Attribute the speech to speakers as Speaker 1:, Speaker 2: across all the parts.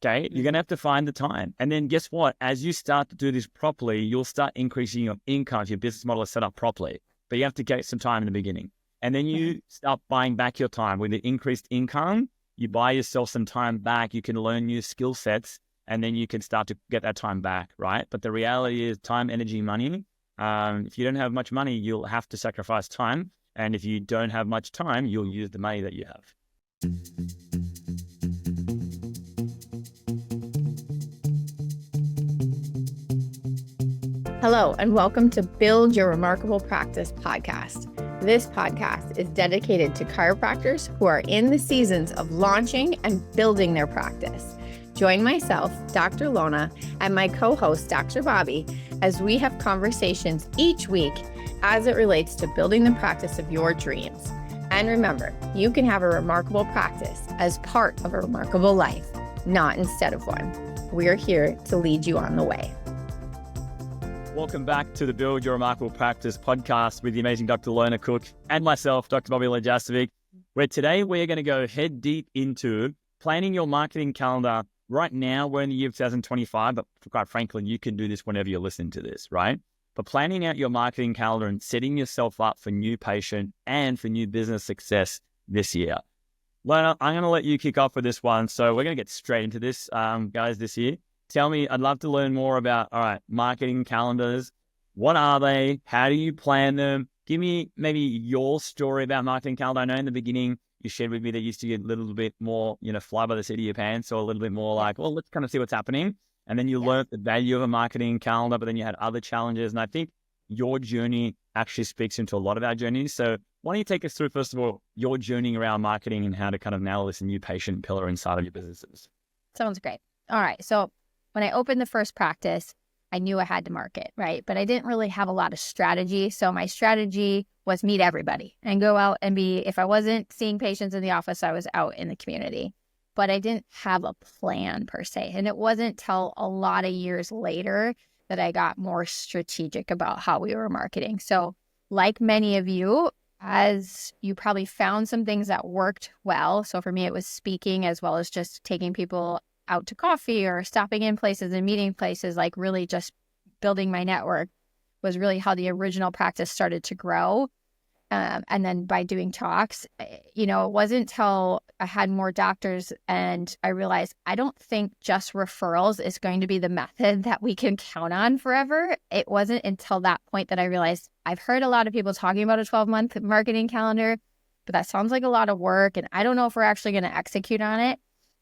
Speaker 1: Okay, you're going to have to find the time. And then guess what? As you start to do this properly, you'll start increasing your income if your business model is set up properly. But you have to get some time in the beginning. And then you start buying back your time. With the increased income, you buy yourself some time back. You can learn new skill sets, and then you can start to get that time back, right? But the reality is time, energy, money. If you don't have much money, you'll have to sacrifice time. And if you don't have much time, you'll use the money that you have.
Speaker 2: Hello, and welcome to Build Your Remarkable Practice podcast. This podcast is dedicated to chiropractors who are in the seasons of launching and building their practice. Join myself, Dr. Lona, and my co-host, Dr. Bobby, as we have conversations each week as it relates to building the practice of your dreams. And remember, you can have a remarkable practice as part of a remarkable life, not instead of one. We're here to lead you on the way.
Speaker 1: Welcome back to the Build Your Remarkable Practice podcast with the amazing Dr. Lona Cook and myself, Dr. Bobby Lajasovic, where today we're going to go head deep into planning your marketing calendar. Right now, we're in the year of 2025, but quite frankly, you can do this whenever you're listening to this, right? But planning out your marketing calendar and setting yourself up for new patient and for new business success this year. Lona, I'm going to let you kick off with this one. So we're going to get straight into this, guys, this year. Tell me, I'd love to learn more about, all right, marketing calendars. What are they? How do you plan them? Give me maybe your story about marketing calendar. I know in the beginning you shared with me that you used to get a little bit more, fly by the seat of your pants, or a little bit more like, well, let's kind of see what's happening. And then you learned the value of a marketing calendar, but then you had other challenges. And I think your journey actually speaks into a lot of our journeys. So why don't you take us through, first of all, your journey around marketing and how to kind of nail this new patient pillar inside of your businesses?
Speaker 2: Sounds great. All right. So when I opened the first practice, I knew I had to market, right? But I didn't really have a lot of strategy. So my strategy was meet everybody and go out and if I wasn't seeing patients in the office, I was out in the community. But I didn't have a plan per se. And it wasn't till a lot of years later that I got more strategic about how we were marketing. So like many of you, as you probably found some things that worked well. So for me, it was speaking as well as just taking people out to coffee or stopping in places and meeting places, like really just building my network was really how the original practice started to grow. And then by doing talks, it wasn't until I had more doctors and I realized I don't think just referrals is going to be the method that we can count on forever. It wasn't until that point that I realized I've heard a lot of people talking about a 12-month marketing calendar, but that sounds like a lot of work. And I don't know if we're actually going to execute on it.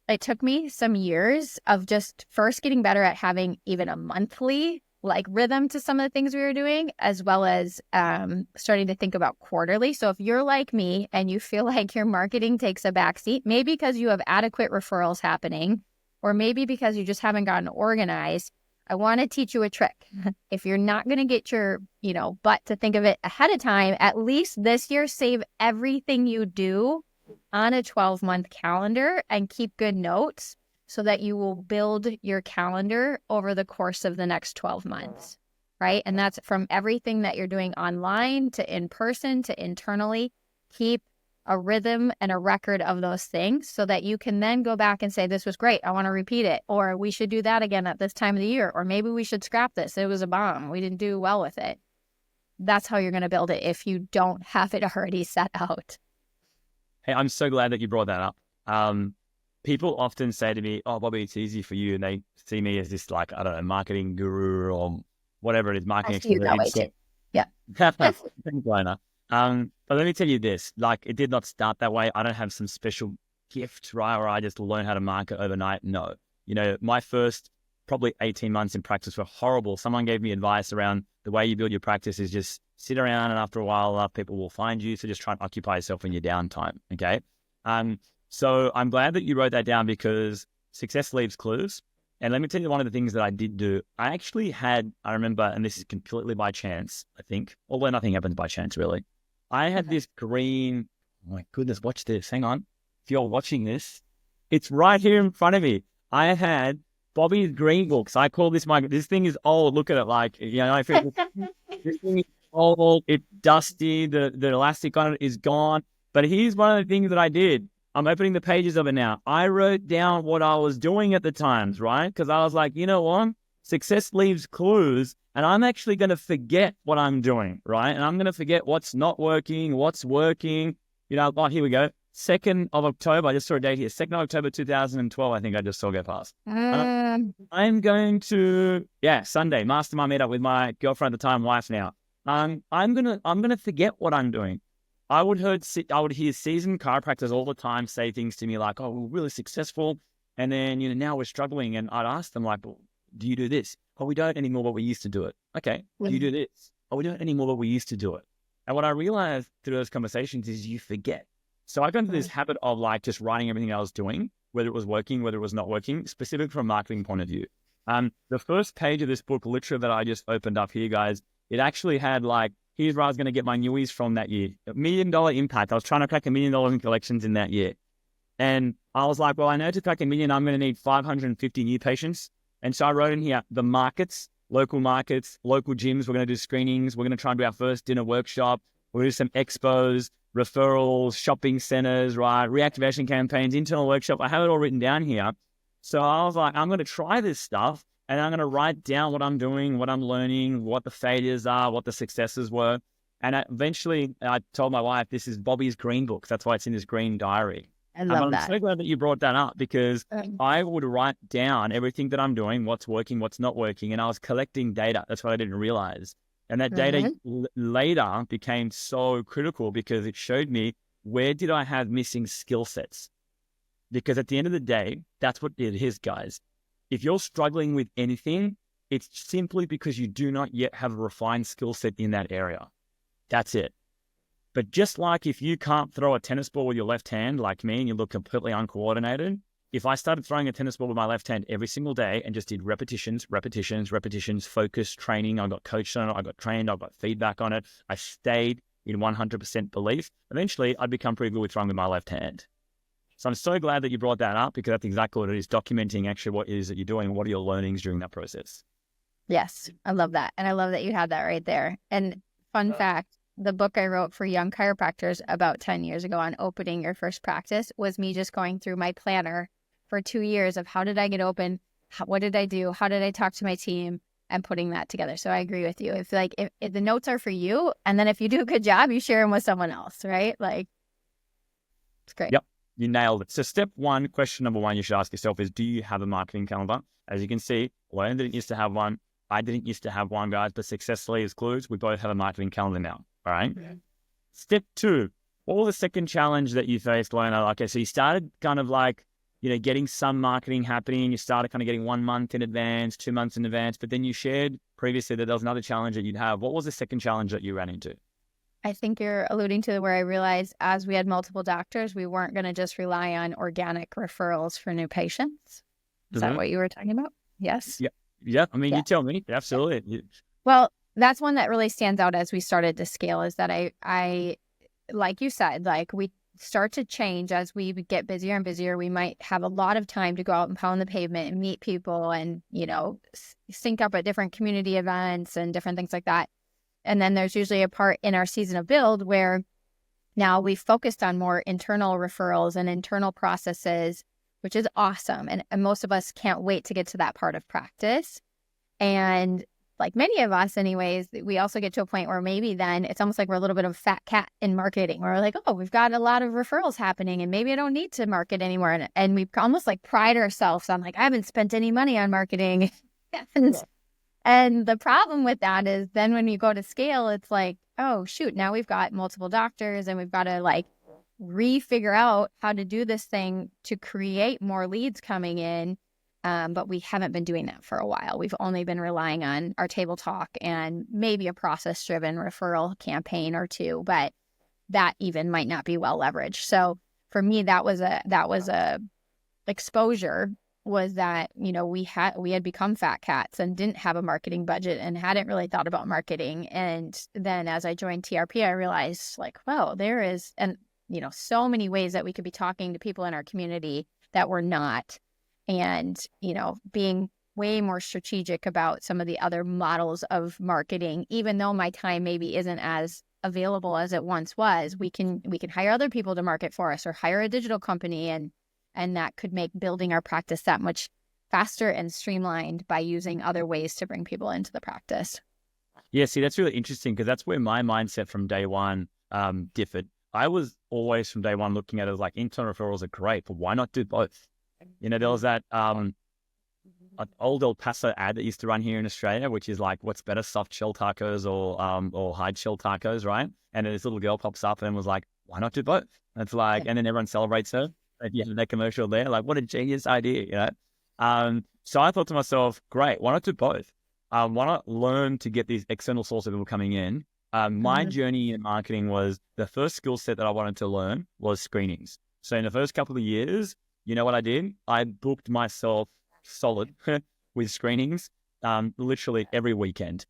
Speaker 2: It took me some years of just first getting better at having even a monthly rhythm to some of the things we were doing, as well as starting to think about quarterly. So if you're like me and you feel like your marketing takes a backseat, maybe because you have adequate referrals happening, or maybe because you just haven't gotten organized, I want to teach you a trick. If you're not going to get your, butt to think of it ahead of time, at least this year, save everything you do on a 12-month calendar and keep good notes so that you will build your calendar over the course of the next 12 months, right? And that's from everything that you're doing online to in person to internally. Keep a rhythm and a record of those things so that you can then go back and say, this was great, I want to repeat it, or we should do that again at this time of the year, or maybe we should scrap this, it was a bomb, we didn't do well with it. That's how you're going to build it if you don't have it already set out.
Speaker 1: Hey, I'm so glad that you brought that up. People often say to me, oh, Bobby, it's easy for you. And they see me as this, marketing guru or whatever it is, marketing
Speaker 2: expert. That way too. Yeah.
Speaker 1: Thanks, Lona. But let me tell you this, it did not start that way. I don't have some special gift, right? Or I just learned how to market overnight. No. My first probably 18 months in practice were horrible. Someone gave me advice around the way you build your practice is just sit around, and after a while, people will find you. So just try and occupy yourself in your downtime. Okay. So I'm glad that you wrote that down because success leaves clues. And let me tell you one of the things that I did do. I remember, and this is completely by chance, I think, although nothing happens by chance, really. I had this green, oh my goodness, watch this. Hang on. If you're watching this, it's right here in front of me. I had Bobby's green books. I call this this thing is old. Look at it. I feel this thing is old. It's dusty. The elastic on it is gone. But here's one of the things that I did. I'm opening the pages of it now. I wrote down what I was doing at the times, right? Because I was like, you know what? Success leaves clues, and I'm actually going to forget what I'm doing, right? And I'm going to forget what's not working, what's working. Oh, here we go. 2nd of October, I just saw a date here. 2nd of October, 2012, I think I just saw go past. I'm going to, Sunday, mastermind meetup with my girlfriend at the time, wife now. I'm gonna forget what I'm doing. I would hear seasoned chiropractors all the time say things to me like, "Oh, we're really successful," and then now we're struggling. And I'd ask them like, well, "Do you do this?" "Oh, we don't anymore, but we used to do it." "Okay, do you do this?" "Oh, we don't anymore, but we used to do it." And what I realized through those conversations is you forget. So I got into this habit of like just writing everything I was doing, whether it was working, whether it was not working, specific from a marketing point of view. The first page of this book, literally, that I just opened up here, guys, it actually had like, here's where I was going to get my newies from that year. $1 million impact. I was trying to crack $1 million in collections in that year. And I was like, well, I know to crack $1 million, I'm going to need 550 new patients. And so I wrote in here, the markets, local gyms. We're going to do screenings. We're going to try and do our first dinner workshop. We'll do some expos, referrals, shopping centers, right? Reactivation campaigns, internal workshop. I have it all written down here. So I was like, I'm going to try this stuff. And I'm going to write down what I'm doing, what I'm learning, what the failures are, what the successes were. And eventually I told my wife, this is Bobby's green book. That's why it's in his green diary.
Speaker 2: I love that.
Speaker 1: I'm so glad that you brought that up, because I would write down everything that I'm doing, what's working, what's not working. And I was collecting data. That's what I didn't realize. And that data later became so critical because it showed me, where did I have missing skill sets? Because at the end of the day, that's what it is, guys. If you're struggling with anything, it's simply because you do not yet have a refined skill set in that area. That's it. But just like if you can't throw a tennis ball with your left hand like me and you look completely uncoordinated, if I started throwing a tennis ball with my left hand every single day and just did repetitions, focused training, I got coached on it, I got trained, I got feedback on it, I stayed in 100% belief, eventually I'd become pretty good with throwing with my left hand. So I'm so glad that you brought that up, because that's exactly what it is, documenting actually what it is that you're doing, what are your learnings during that process.
Speaker 2: Yes, I love that. And I love that you had that right there. And fun fact, the book I wrote for young chiropractors about 10 years ago on opening your first practice was me just going through my planner for 2 years of how did I get open, what did I do, how did I talk to my team, and putting that together. So I agree with you. If the notes are for you, and then if you do a good job, you share them with someone else, right? Like, it's great.
Speaker 1: Yep. You nailed it. So step one, question number one you should ask yourself is, do you have a marketing calendar? As you can see, Lona didn't used to have one. I didn't used to have one, guys, but successfully as clues, we both have a marketing calendar now. All right. Yeah. Step two, what was the second challenge that you faced, Lona? Okay, so you started kind of like, getting some marketing happening. You started kind of getting 1 month in advance, 2 months in advance, but then you shared previously that there was another challenge that you'd have. What was the second challenge that you ran into?
Speaker 2: I think you're alluding to where I realized, as we had multiple doctors, we weren't going to just rely on organic referrals for new patients. Is that what you were talking about? Yes.
Speaker 1: Yeah. Yeah. I mean, you tell me. Absolutely.
Speaker 2: Well, that's one that really stands out as we started to scale, is that I, like you said, like we start to change as we get busier and busier. We might have a lot of time to go out and pound the pavement and meet people and, sync up at different community events and different things like that. And then there's usually a part in our season of build where now we've focused on more internal referrals and internal processes, which is awesome. And most of us can't wait to get to that part of practice. And like many of us anyways, we also get to a point where maybe then it's almost like we're a little bit of a fat cat in marketing. We're like, oh, we've got a lot of referrals happening and maybe I don't need to market anymore. And we almost like pride ourselves on like, I haven't spent any money on marketing. And the problem with that is then when you go to scale, it's like, oh, shoot, now we've got multiple doctors and we've got to like refigure out how to do this thing to create more leads coming in. But we haven't been doing that for a while. We've only been relying on our table talk and maybe a process-driven referral campaign or two, but that even might not be well leveraged. So for me, that was a exposure, was that, we had become fat cats and didn't have a marketing budget and hadn't really thought about marketing. And then as I joined TRP, I realized like, wow, there is, and so many ways that we could be talking to people in our community that we're not. And, being way more strategic about some of the other models of marketing, even though my time maybe isn't as available as it once was. We can hire other people to market for us or hire a digital company, and that could make building our practice that much faster and streamlined by using other ways to bring people into the practice.
Speaker 1: Yeah, see, that's really interesting because that's where my mindset from day one differed. I was always from day one looking at it as like internal referrals are great, but why not do both? You know, there was that an old El Paso ad that used to run here in Australia, which is like, what's better, soft shell tacos or hard shell tacos, right? And then this little girl pops up and was like, why not do both? And it's like, and then everyone celebrates her. You have that commercial there, like, what a genius idea, you know? So I thought to myself, great, why not do both? Why not learn to get these external sources of people coming in? My journey in marketing was the first skill set that I wanted to learn was screenings. So in the first couple of years, you know what I did? I booked myself solid with screenings literally every weekend.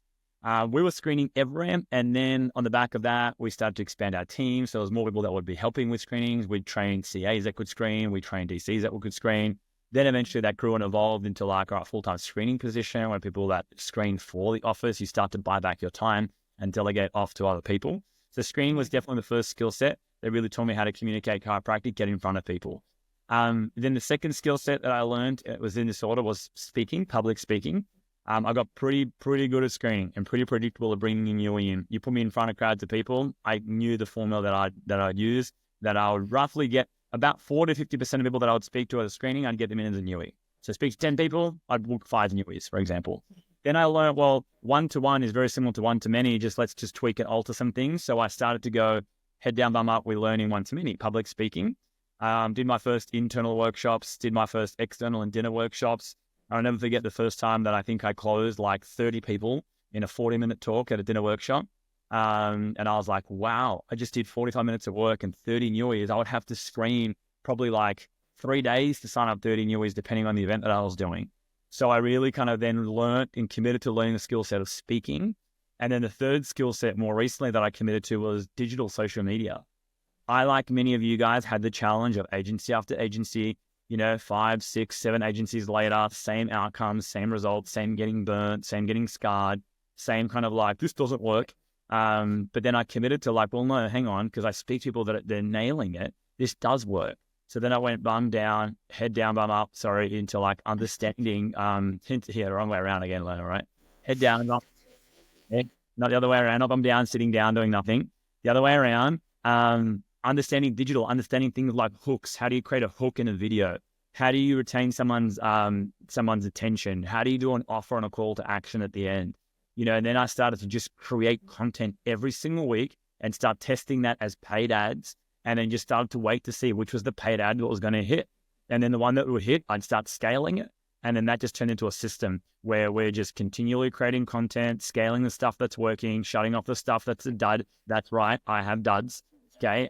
Speaker 1: We were screening everywhere, and then on the back of that, we started to expand our team. So there was more people that would be helping with screenings. We'd train CAs that could screen. We trained DCs that could screen. Then eventually that grew and evolved into like a full-time screening position where people that screen for the office, you start to buy back your time and delegate off to other people. So screening was definitely the first skill set that really taught me how to communicate chiropractic, get in front of people. Then the second skill set that I learned, it was in this order, was speaking, public speaking. I got pretty good at screening and pretty predictable at bringing you in. You put me in front of crowds of people, I knew the formula that I'd use, that I would roughly get about 40 to 50% of people that I would speak to at a screening, I'd get them in as a newie. So speak to 10 people, I'd book 5 newies, for example. Then I learned, well, 1-to-1 is very similar to 1-to-many, let's just tweak and alter some things. So I started to go head down, bum up, we're learning 1-to-many, public speaking. Did my first internal workshops, did my first external and dinner workshops. I'll never forget the first time that I think I closed like 30 people in a 40-minute talk at a dinner workshop. And I was like, wow, I just did 45 minutes of work and 30 newies. I would have to screen probably like 3 days to sign up 30 newies, depending on the event that I was doing. So I really kind of then learned and committed to learning the skill set of speaking. And then the third skill set more recently that I committed to was digital social media. I, like many of you guys, had the challenge of agency after agency, 5, 6, 7 agencies later, same outcomes, same results, same getting burnt, same getting scarred, same kind of like, this doesn't work. But then I committed to like, well, no, hang on, because I speak to people that they're nailing it. This does work. So then I went bum down, head down, bum up, into like understanding, the wrong way around again, Lona, right? Head down and up. Yeah, not the other way around, not bum down, sitting down, doing nothing. The other way around, understanding digital, understanding things like hooks. How do you create a hook in a video? How do you retain someone's attention? How do you do an offer and a call to action at the end? And then I started to just create content every single week and start testing that as paid ads, and then just started to wait to see which was the paid ad that was going to hit. And then the one that would hit, I'd start scaling it. And then that just turned into a system where we're just continually creating content, scaling the stuff that's working, shutting off the stuff that's a dud. That's right, I have duds. Okay,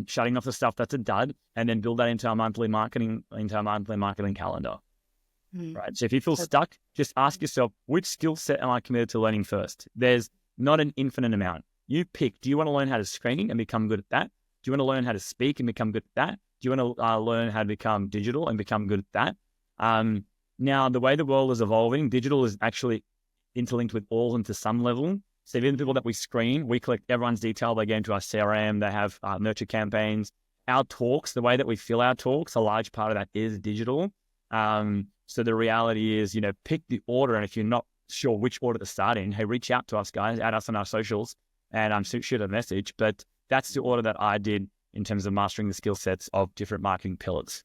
Speaker 1: shutting off the stuff that's a dud, and then build that into our monthly marketing calendar. Right. So if you feel stuck, just ask yourself, which skill set am I committed to learning first? There's not an infinite amount. You pick. Do you want to learn how to screen and become good at that? Do you want to learn how to speak and become good at that? Do you want to learn how to become digital and become good at that? Now, the way the world is evolving, digital is actually interlinked with all of them to some level. So even the people that we screen, we collect everyone's detail. They go into our CRM. They have nurture campaigns. Our talks, the way that we fill our talks, a large part of that is digital. So the reality is, pick the order. And if you're not sure which order to start in, hey, reach out to us, guys, add us on our socials, and shoot a message. But that's the order that I did in terms of mastering the skill sets of different marketing pillars.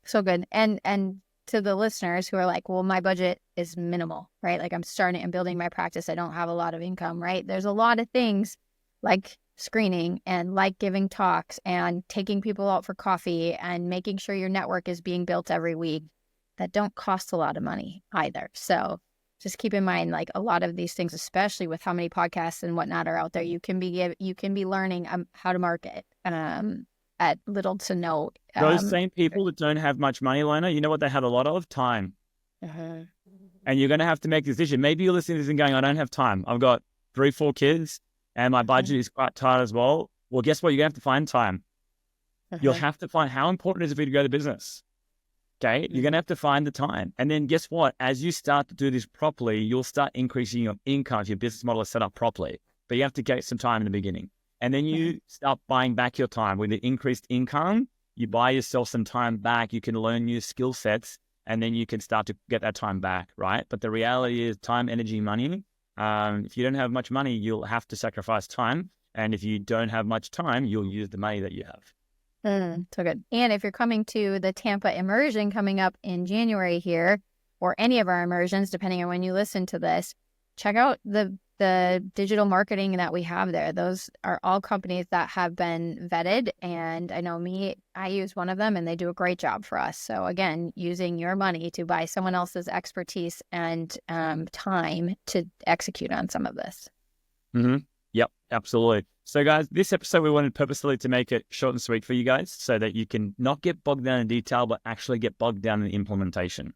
Speaker 2: So good. And to the listeners who are like, well, my budget is minimal, right? Like I'm starting and building my practice. I don't have a lot of income, right? There's a lot of things like screening and like giving talks and taking people out for coffee and making sure your network is being built every week that don't cost a lot of money either. So just keep in mind, like a lot of these things, especially with how many podcasts and whatnot are out there, you can be learning how to market at little to no.
Speaker 1: Those same people that don't have much money, Lona, you know what they have a lot of? Time. And you're going to have to make a decision. Maybe you're listening to this and going, I don't have time. I've got 3-4 kids and my budget is quite tight as well. Well, guess what? You're going to have to find time. You'll have to find how important is it for you to go to business. Okay, you're going to have to find the time. And then guess what? As you start to do this properly, you'll start increasing your income if your business model is set up properly. but you have to get some time in the beginning. And then you start buying back your time. With the increased income, you buy yourself some time back. You can learn new skill sets, and then you can start to get that time back, right? But the reality is time, energy, money. If you don't have much money, you'll have to sacrifice time. And if you don't have much time, you'll use the money that you have.
Speaker 2: So good. And if you're coming to the Tampa immersion coming up in January here, or any of our immersions, depending on when you listen to this, check out the digital marketing that we have there. Those are all companies that have been vetted. And I know I use one of them and they do a great job for us. So again, using your money to buy someone else's expertise and time to execute on some of this.
Speaker 1: Yep, absolutely. So guys, this episode, we wanted purposely to make it short and sweet for you guys so that you can not get bogged down in detail, but actually get bogged down in the implementation.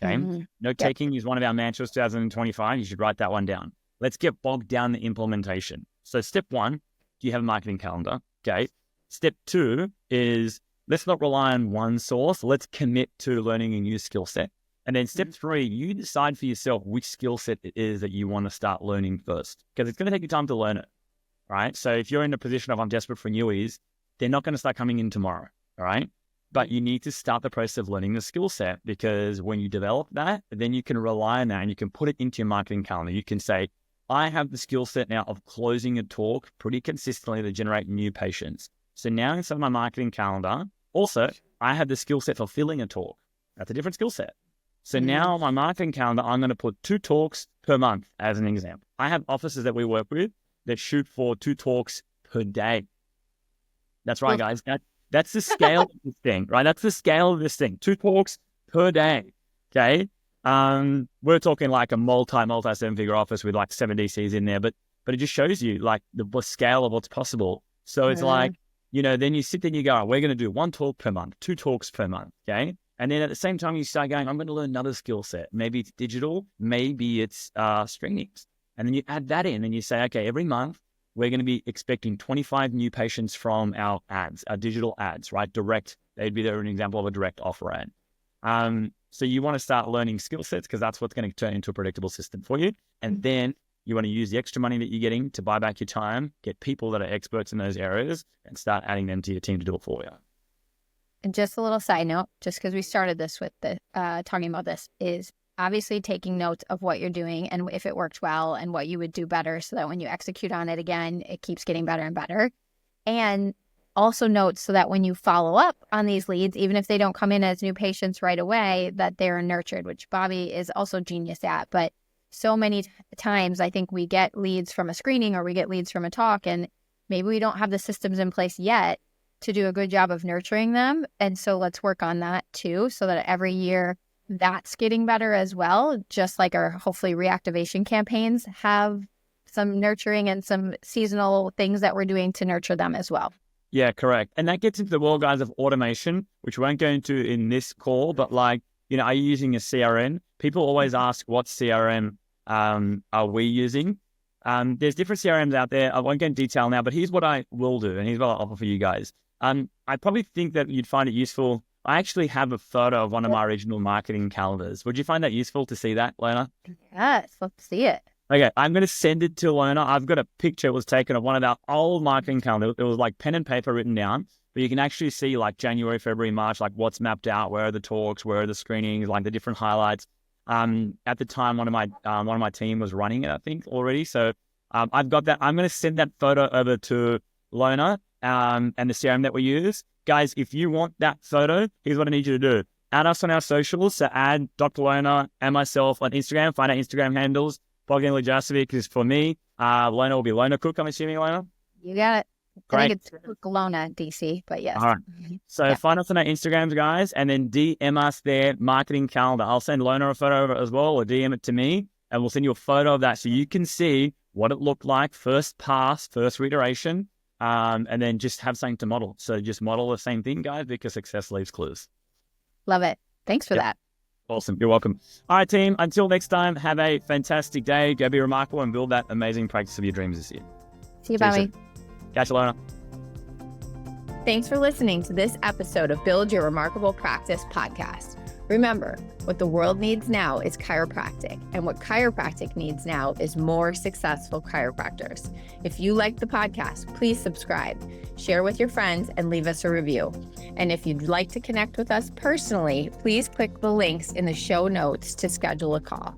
Speaker 1: Okay. Note-taking is one of our mantras 2025. You should write that one down. Let's get bogged down in the implementation. So step 1, do you have a marketing calendar? Okay. Step 2 is let's not rely on one source. Let's commit to learning a new skill set. And then step 3, you decide for yourself which skill set it is that you want to start learning first, because it's going to take you time to learn it, right? So if you're in a position of I'm desperate for newies, they're not going to start coming in tomorrow, all right? But you need to start the process of learning the skill set, because when you develop that, then you can rely on that and you can put it into your marketing calendar. You can say, I have the skill set now of closing a talk pretty consistently to generate new patients. So now inside my marketing calendar, also, I have the skill set for filling a talk. That's a different skill set. So now on my marketing calendar, I'm going to put 2 talks per month as an example. I have offices that we work with that shoot for 2 talks per day. That's right, guys. That's the scale of this thing, right? That's the scale of this thing. 2 talks per day, okay? We're talking like a multi 7-figure office with like 7 DCs in there, but it just shows you like the scale of what's possible. So it's like, then you sit there and you go, we're going to do 1 talk per month, 2 talks per month, okay? And then at the same time, you start going, I'm going to learn another skill set. Maybe it's digital, maybe it's screenings. And then you add that in and you say, okay, every month, we're going to be expecting 25 new patients from our ads, our digital ads, right? Direct, they'd be there an example of a direct offer ad. So you want to start learning skill sets because that's what's going to turn into a predictable system for you. And then you want to use the extra money that you're getting to buy back your time, get people that are experts in those areas and start adding them to your team to do it for you.
Speaker 2: And just a little side note, just because we started this with the talking about this, is obviously taking notes of what you're doing and if it worked well and what you would do better so that when you execute on it again, it keeps getting better and better. And also notes so that when you follow up on these leads, even if they don't come in as new patients right away, that they're nurtured, which Bobby is also genius at. But so many times I think we get leads from a screening or we get leads from a talk, and maybe we don't have the systems in place yet to do a good job of nurturing them. And so let's work on that too, so that every year that's getting better as well. Just like our hopefully reactivation campaigns have some nurturing and some seasonal things that we're doing to nurture them as well.
Speaker 1: Yeah, correct. And that gets into the world, guys, of automation, which we won't go into in this call, but like, are you using a CRM? People always ask what CRM are we using? There's different CRMs out there. I won't get in detail now, but here's what I will do. And here's what I'll offer for you guys. I probably think that you'd find it useful. I actually have a photo of one of my original marketing calendars. Would you find that useful to see that, Lona?
Speaker 2: Yes, let's see it.
Speaker 1: Okay, I'm going to send it to Lona. I've got a picture that was taken of one of our old marketing calendars. It was like pen and paper written down, but you can actually see like January, February, March, like what's mapped out, where are the talks, where are the screenings, like the different highlights. At the time, one of my team was running it, I think, already. So I've got that. I'm going to send that photo over to Lona and the CRM that we use. Guys, if you want that photo, here's what I need you to do. Add us on our socials. So add Dr. Lona and myself on Instagram. Find our Instagram handles. Untitled Chapter is for me. Lona will be Lona Cook, I'm assuming, Lona?
Speaker 2: You got it.
Speaker 1: Great.
Speaker 2: I think it's Cook Lona DC, but yes.
Speaker 1: All right. So find us on our Instagrams, guys, and then DM us their marketing calendar. I'll send Lona a photo of it as well, or DM it to me, and we'll send you a photo of that so you can see what it looked like, first pass, first reiteration, and then just have something to model. So just model the same thing, guys, because success leaves clues.
Speaker 2: Love it. Thanks for that.
Speaker 1: Awesome. You're welcome. All right, team. Until next time, have a fantastic day. Go be remarkable and build that amazing practice of your dreams this year.
Speaker 2: See you, Bobby.
Speaker 1: Catch you, Lona.
Speaker 2: Thanks for listening to this episode of Build Your Remarkable Practice podcast. Remember, what the world needs now is chiropractic, and what chiropractic needs now is more successful chiropractors. If you like the podcast, please subscribe, share with your friends, and leave us a review. And if you'd like to connect with us personally, please click the links in the show notes to schedule a call.